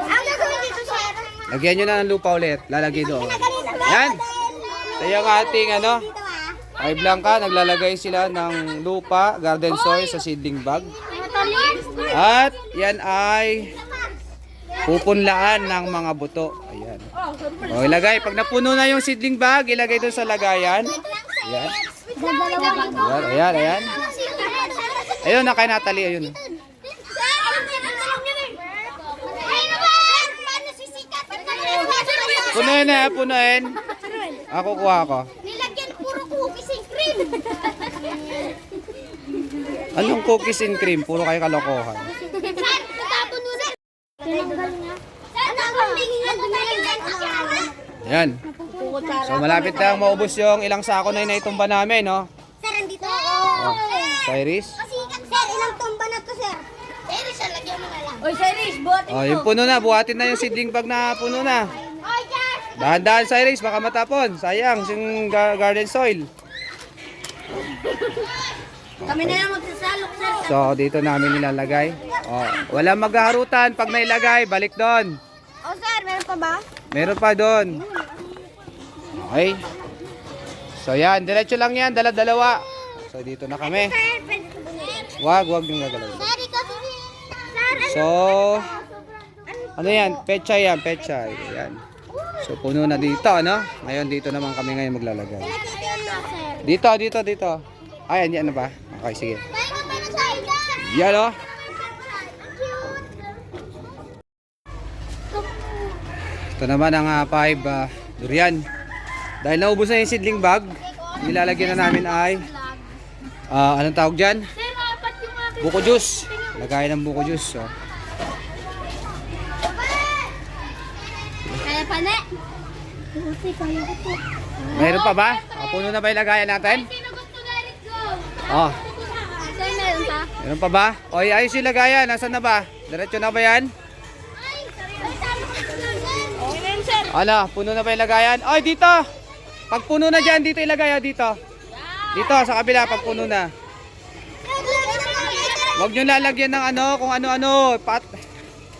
Ang gagawin dito, sir. Lagyan nyo na ng lupa ulit. Lalagay doon. Yan. Ito yung ating ay Blanca. Naglalagay sila ng lupa, garden soil sa seedling bag. At yan ay pupunlaan ng mga buto. Ayan. O, ilagay. Pag napuno na yung seedling bag, ilagay doon sa lagayan. Ayan. Ayan, ayan. Ayun, na kay Natalie. Ayun. Punuin na, punuin. Ako kuha ko. Nilagyan puro cookies and cream. Anong cookies and cream? Puro kayo kalokohan. Ayan. So malapit na maubos yung ilang sako na inaitumba namin, no? Sir, andito. Oh, Cyrus. Sir, ilang tumba na to, sir? Cyrus, lagyan mo na lang. Oy, Cyrus, buhatin Oh, yung puno na, buhatin na yung seedling bag na puno na. Dahan-dahan, Cyrus, baka matapon. Sayang, yung garden soil. Kami na lang magsasalok, sir. So, dito namin nilalagay. Oh, walang maghaharutan. Pag nailagay, balik doon. Oh, sir, meron pa ba? Meron pa doon. Okay. So, yan. Diretso lang yan. Dala-dalawa. So, dito na kami. Sir, pwede ito ba? Wag yung gagalaw. Sir, ikaw sir. So, ano yan? Pechay yan. Pechay. Yan. So, puno na dito, ano? Ngayon, dito naman kami ngayon maglalagay. Dito, dito, dito. Ayan, yan na ba? Okay, sige. Yan, o. Ito naman ang 5 durian. Dahil naubos na yung seedling bag, nilalagyan na namin ay anong tawag dyan? Buko juice. Lagayan ng buko juice. So. Kaya pa na. Mayroon pa ba? Puno na ba yung lagayan natin? Sino gusto na rin go? Oh, Sir, meron pa? meron pa ba? O, ayos yung lagayan. Nasaan na ba? Diretso na ba yan? Okay na yun, sir. Ano, puno na ba yung lagayan? Oy, dito! Pag puno na dyan, dito ilagay, dito. Dito, sa kabila, pag puno na. Huwag nyo lalagyan ng ano, kung ano-ano.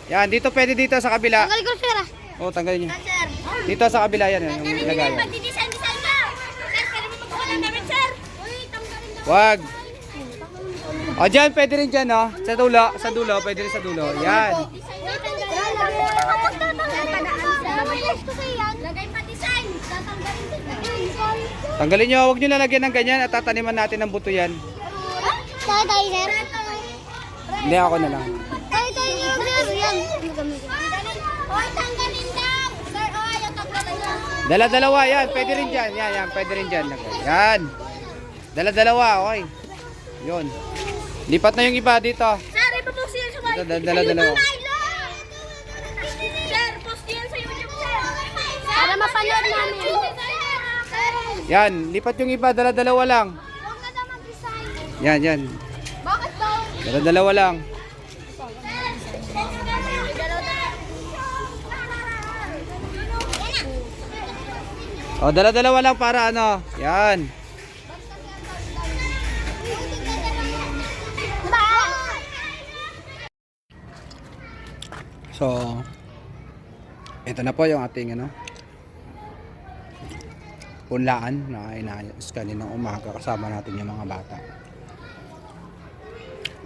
Yan, dito pwede dito sa kabila. Tanggal ko, sir. O, tanggalin nyo. Sir. Dito sa kabila yan, yung lagayan. Magdidesign-design ka. Sir, pwede mo magkuha ng damit, sir. Uy, tanggalin na. Wag. O, dyan, pwede rin dyan, no? Sa dulo, pwede rin sa dulo. Yan. Tanggalin nyo, huwag nyo lalagyan ng ganyan at tataniman natin ng buto yan. Tayo, sir. Hindi, ako na lang. Tayo, sir. Yan. Oy, tanggalin daw. Sir, ayaw tanggalin daw. Dala-dalawa, yan. Pwede rin dyan. Yan, pwede rin dyan. Yan. Dala-dalawa, okay. Yun. Lipat na yung iba dito. Sir, ipapost yan sa Dito, dala-dalawa. Sir, post yan sa YouTube, sir. Para mapanood namin. Yan, lipat yung iba. Dala-dalawa lang. Huwag na daw mag-design. Yan. Bakit daw? Dala-dalawa lang. O, dala-dalawa lang para ano. Yan. So, ito na po yung ating ano, punlaan na inayos kaninang umaga kasama natin yung mga bata.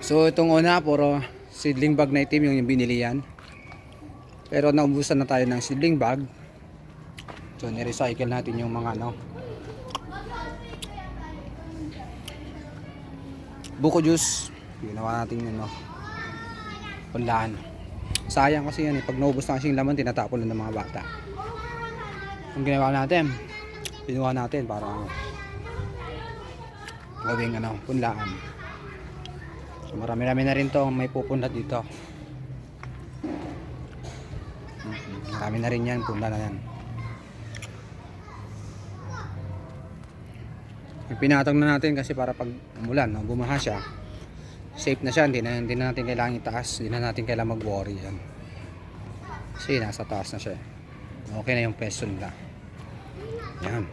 So, itong una, puro seedling bag na itim yung binili yan. Pero naubusan na tayo ng seedling bag. So, ni-recycle natin yung mga ano, buko juice. Ginawa natin yun, no, punlaan. Sayang kasi yan, pag naubos na kasi yung laman, tinatapon lang ng mga bata. Ang ginawa natin, pinuha natin para gawing ano, punlaan. So, marami-rami na rin to may pupunlat dito. Marami na rin yan, punla na yan. Pinatong na natin kasi para pag umulan, no, bumaha siya, safe na siya, hindi na natin kailangan itaas, hindi na natin kailangan mag-worry yan. Kasi nasa taas na siya. Okay na yung pwesto nila. Yan.